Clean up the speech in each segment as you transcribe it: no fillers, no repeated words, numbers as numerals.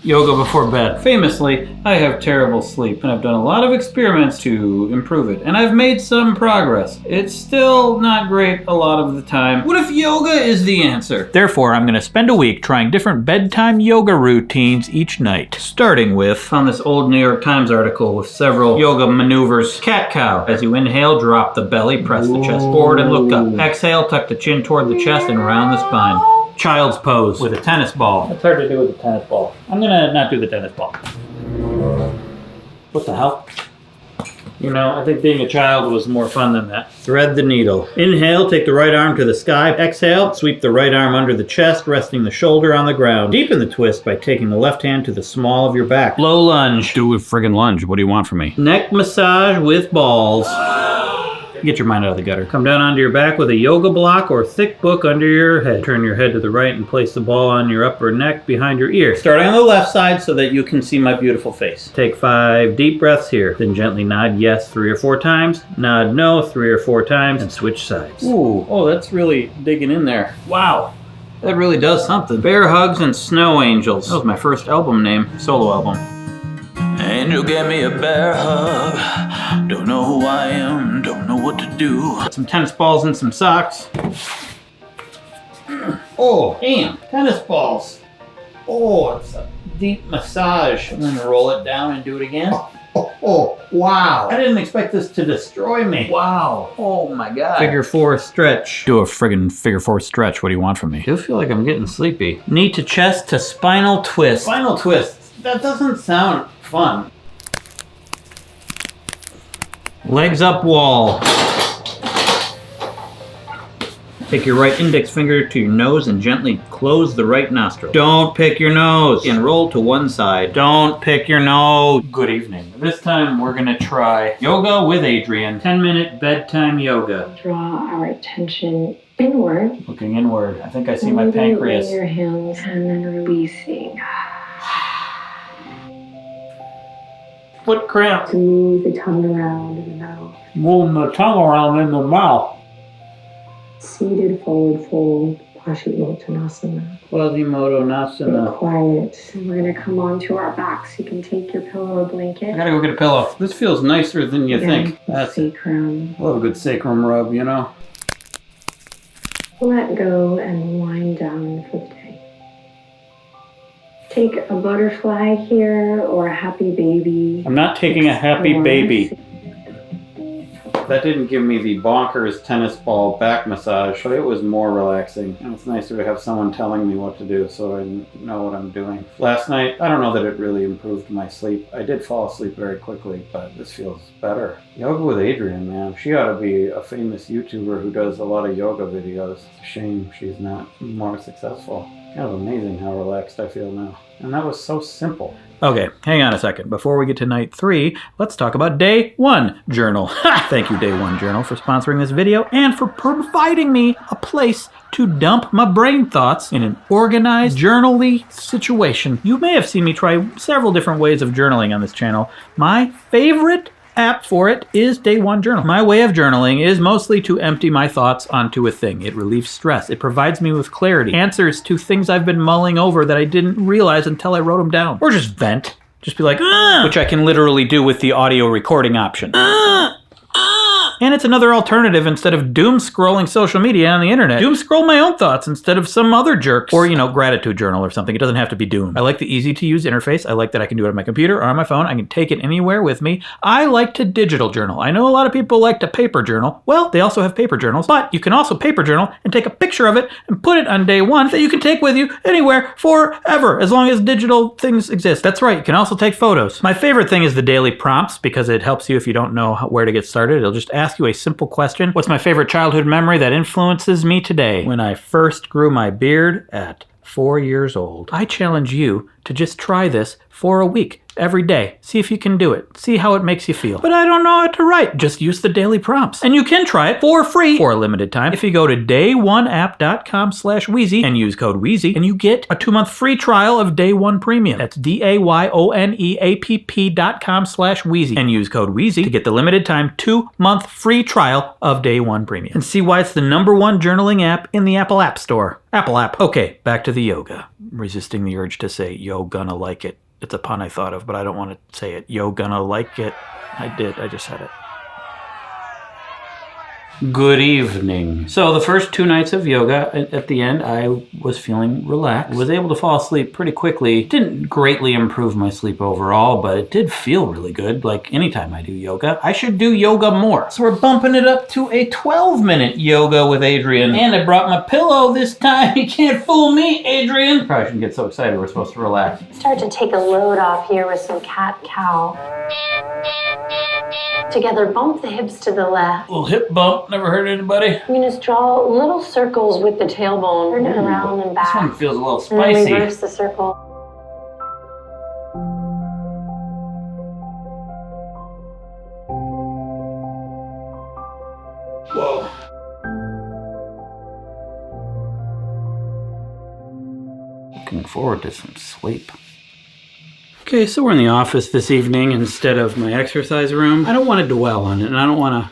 yoga before bed. Famously, I have terrible sleep, and I've done a lot of experiments to improve it, and I've made some progress. It's still not great a lot of the time. What if yoga is the answer? Therefore, I'm gonna spend a week trying different bedtime yoga routines each night. Starting with, found this old New York Times article with several yoga maneuvers. Cat-cow. As you inhale, drop the belly, press the chest forward and look up. Exhale, tuck the chin toward the chest and around the spine. Child's pose with a tennis ball. It's hard to do with a tennis ball. I'm gonna not do the tennis ball. What the hell? You know, I think being a child was more fun than that. Thread the needle. Inhale, take the right arm to the sky. Exhale, sweep the right arm under the chest, resting the shoulder on the ground. Deepen the twist by taking the left hand to the small of your back. Low lunge. Do a friggin' lunge. What do you want from me? Neck massage with balls. Get your mind out of the gutter. Come down onto your back with a yoga block or thick book under your head. Turn your head to the right and place the ball on your upper neck behind your ear. Starting on the left side so that you can see my beautiful face. Take 5 deep breaths here. Then gently nod yes 3 or 4 times. Nod no 3 or 4 times and switch sides. Ooh, oh, that's really digging in there. Wow. That really does something. Bear Hugs and Snow Angels. That was my first album name, solo album. Angel gave me a bear hug. Don't know who I am, don't know what to do. Got some tennis balls and some socks. Oh, damn, tennis balls. Oh, it's a deep massage. I'm gonna roll it down and do it again. Oh, wow. I didn't expect this to destroy me. Wow. Oh my God. Figure 4 stretch. Do a friggin' figure 4 stretch. What do you want from me? I do feel like I'm getting sleepy. Knee to chest to spinal twist. Spinal twist. That doesn't sound fun. Legs up wall. Take your right index finger to your nose and gently close the right nostril. Don't pick your nose. And roll to one side. Don't pick your nose. Good evening. This time we're gonna try yoga with Adrian. 10-minute bedtime yoga. Draw our attention inward. Looking inward. I think I see my pancreas. Moving your hands and then releasing. Foot cramp. To move the tongue around in the mouth. Moving the tongue around in the mouth. Seated forward fold, Paschimottanasana. Quasimodo-nasana. Get quiet. And we're going to come onto our backs. You can take your pillow or blanket. I gotta go get a pillow. This feels nicer than you think. That's sacrum. I love a good sacrum rub, you know? Let go and wind down for the day. Take a butterfly here or a happy baby. I'm not taking a happy baby. That didn't give me the bonkers tennis ball back massage, but it was more relaxing. And it's nicer to have someone telling me what to do so I know what I'm doing. Last night, I don't know that it really improved my sleep. I did fall asleep very quickly, but this feels better. Yoga with Adrian, man. She ought to be a famous YouTuber who does a lot of yoga videos. It's a shame she's not more successful. Kind of amazing how relaxed I feel now. And that was so simple. Okay, hang on a second. Before we get to night 3, let's talk about Day 1 Journal. Thank you, Day 1 Journal, for sponsoring this video and for providing me a place to dump my brain thoughts in an organized, journal-y situation. You may have seen me try several different ways of journaling on this channel. My favorite app for it is Day 1 Journal. My way of journaling is mostly to empty my thoughts onto a thing. It relieves stress. It provides me with clarity. Answers to things I've been mulling over that I didn't realize until I wrote them down. Or just vent. Just be like, which I can literally do with the audio recording option. And it's another alternative instead of doom scrolling social media on the internet. Doom scroll my own thoughts instead of some other jerks. Or, gratitude journal or something. It doesn't have to be doom. I like the easy to use interface. I like that I can do it on my computer or on my phone. I can take it anywhere with me. I like to digital journal. I know a lot of people like to paper journal. Well, they also have paper journals, but you can also paper journal and take a picture of it and put it on Day 1 that you can take with you anywhere forever, as long as digital things exist. That's right. You can also take photos. My favorite thing is the daily prompts because it helps you if you don't know where to get started. It'll just ask you a simple question. What's my favorite childhood memory that influences me today? When I first grew my beard at 4 years old. I challenge you to just try this for a week. every day. See if you can do it. See how it makes you feel. But I don't know what to write. Just use the daily prompts. And you can try it for free for a limited time if you go to day1app.com/Wheezy and use code Wheezy, and you get a 2-month free trial of Day One Premium. That's DAYONEAPP.com/Wheezy and use code Wheezy to get the limited time 2-month free trial of Day One Premium. And see why it's the #1 journaling app in the Apple App Store. Apple app. Okay, back to the yoga. Resisting the urge to say, yo, gonna like it. It's a pun I thought of, but I don't want to say it. Yo, gonna like it. I did. I just said it. Good evening. So the first 2 nights of yoga, at the end, I was feeling relaxed. Was able to fall asleep pretty quickly. Didn't greatly improve my sleep overall, but it did feel really good. Like anytime I do yoga, I should do yoga more. So we're bumping it up to a 12-minute yoga with Adrian. And I brought my pillow this time. You can't fool me, Adrian. Probably shouldn't get so excited. We're supposed to relax. Start to take a load off here with some cat-cow. Together, bump the hips to the left. Little hip bump. Never hurt anybody. I'm going to draw little circles with the tailbone. Turn it around and back. This one feels a little And then spicy. reverse the circle. Whoa. Looking forward to some sleep. Okay, so we're in the office this evening instead of my exercise room. I don't want to dwell on it, and I don't want to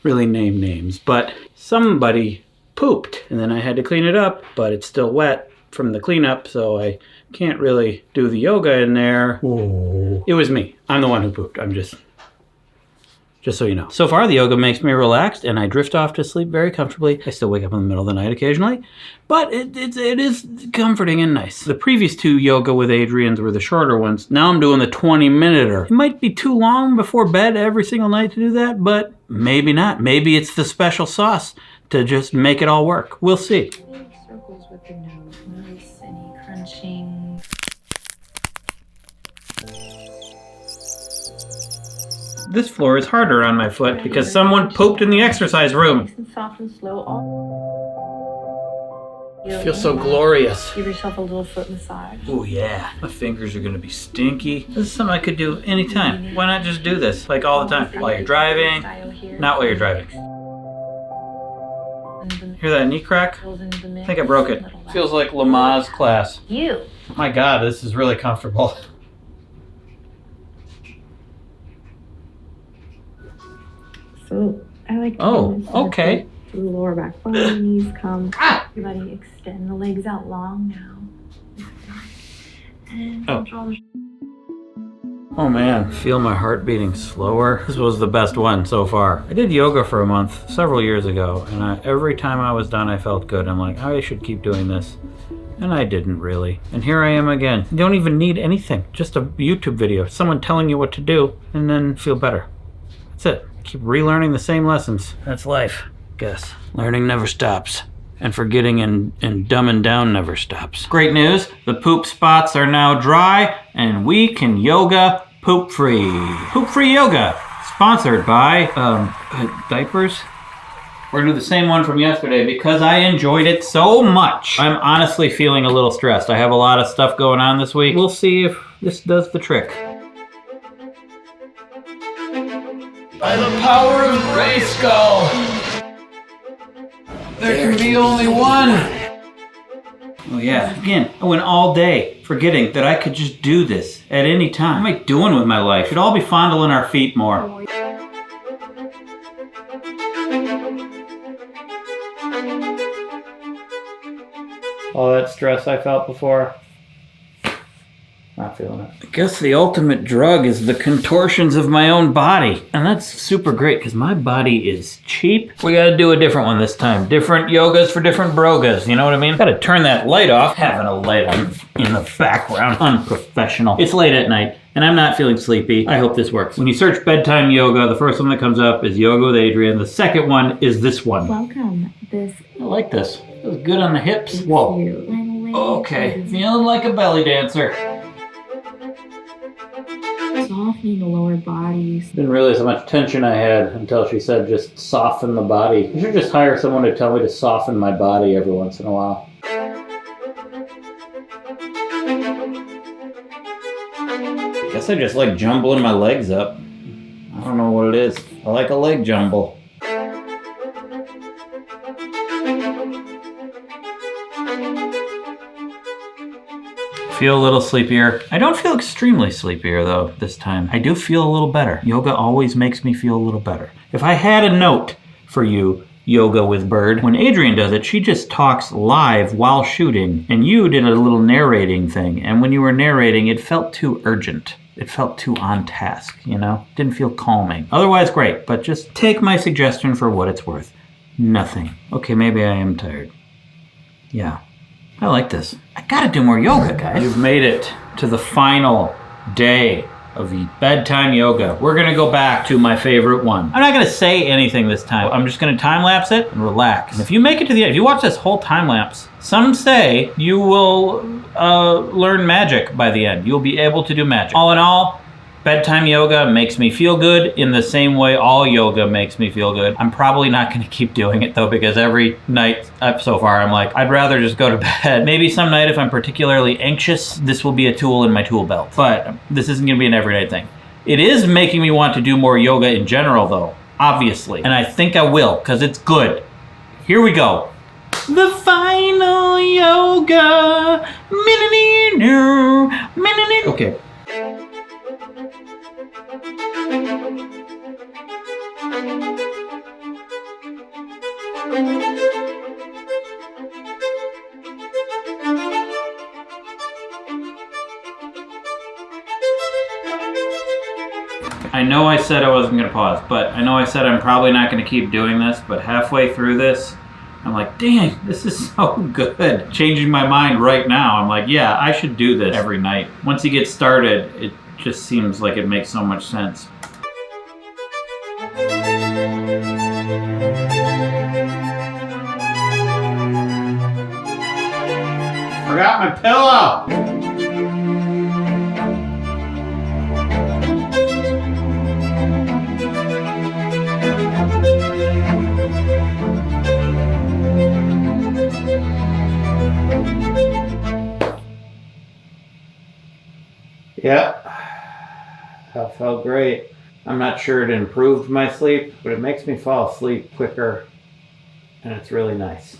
really name names, but somebody pooped, and then I had to clean it up, but it's still wet from the cleanup, so I can't really do the yoga in there. Whoa. It was me. I'm the one who pooped. I'm just so you know. So far, the yoga makes me relaxed, and I drift off to sleep very comfortably. I still wake up in the middle of the night occasionally, but it is comforting and nice. The previous 2 yoga with Adrian's were the shorter ones. Now I'm doing the 20-minuter. It might be too long before bed every single night to do that, but maybe not. Maybe it's the special sauce to just make it all work. We'll see. Circles with your nose. Nice, any crunching. This floor is harder on my foot because someone pooped in the exercise room. Nice and soft and slow. It feels so glorious. Give yourself a little foot massage. Oh yeah, my fingers are gonna be stinky. This is something I could do anytime. Why not just do this, like all the time? While you're driving, not while you're driving. Hear that knee crack? I think I broke it. Feels like Lamaze class. You. My God, this is really comfortable. So I like to Oh, do this okay. through the lower back body, knees come. Everybody extend the legs out long now. And control the Oh man, feel my heart beating slower. This was the best one so far. I did yoga for a month several years ago, and every time I was done I felt good. I'm like, I should keep doing this. And I didn't really. And here I am again. You don't even need anything. Just a YouTube video. Someone telling you what to do, and then feel better. That's it. Keep relearning the same lessons. That's life, I guess. Learning never stops. And forgetting and dumbing down never stops. Great news, the poop spots are now dry, and we can yoga poop-free. Poop-free yoga, sponsored by, diapers? We're gonna do the same one from yesterday because I enjoyed it so much. I'm honestly feeling a little stressed. I have a lot of stuff going on this week. We'll see if this does the trick. By the power of Grayskull, there can be only one. Oh yeah, again, I went all day forgetting that I could just do this at any time. What am I doing with my life? Should all be fondling our feet more. All that stress I felt before, not feeling it. I guess the ultimate drug is the contortions of my own body. And that's super great because my body is cheap. We gotta do a different one this time. Different yogas for different brogas, you know what I mean? Gotta turn that light off. Having a light on in the background, unprofessional. It's late at night and I'm not feeling sleepy. I hope this works. When you search bedtime yoga, the first one that comes up is Yoga with Adrian. The second one is this one. welcome. This I like this. It was good on the hips. Whoa. Okay, feeling like a belly dancer. Softening the lower body. Didn't realize how much tension I had until she said just soften the body. I should just hire someone to tell me to soften my body every once in a while. Guess I just like jumbling my legs up. I don't know what it is. I like a leg jumble. Feel a little sleepier. I don't feel extremely sleepier though this time. I do feel a little better. Yoga always makes me feel a little better. If I had a note for you, Yoga with Bird, when Adrienne does it, she just talks live while shooting, and you did a little narrating thing, and when you were narrating, it felt too urgent. It felt too on task, you know? Didn't feel calming. Otherwise, great, but just take my suggestion for what it's worth. Nothing. Okay, maybe I am tired. Yeah. I like this. I gotta do more yoga, guys. You've made it to the final day of the bedtime yoga. We're gonna go back to my favorite one. I'm not gonna say anything this time. I'm just gonna time lapse it and relax. And if you make it to the end, if you watch this whole time lapse, some say you will learn magic by the end. You'll be able to do magic. All in all, bedtime yoga makes me feel good in the same way all yoga makes me feel good. I'm probably not going to keep doing it though, because every night so far I'm like, I'd rather just go to bed. Maybe some night if I'm particularly anxious, this will be a tool in my tool belt. But this isn't going to be an everyday thing. It is making me want to do more yoga in general though, obviously. And I think I will, because it's good. Here we go. The final yoga. Okay. I know I said I wasn't going to pause, but I know I said I'm probably not going to keep doing this, but halfway through this, I'm like, dang, this is so good. Changing my mind right now, I'm like, yeah, I should do this every night. Once you get started, it just seems like it makes so much sense. Forgot my pillow! Yeah, that felt great. I'm not sure it improved my sleep, but it makes me fall asleep quicker, and it's really nice.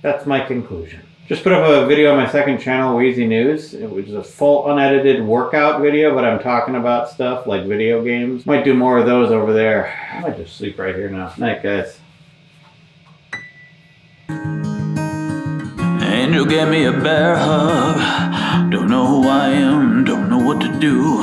That's my conclusion. Just put up a video on my second channel, Wheezy News. It was a full unedited workout video, but I'm talking about stuff like video games. Might do more of those over there. I might just sleep right here now. Night, guys. Angel gave me a bear hug. Don't know who I am, don't know what to do.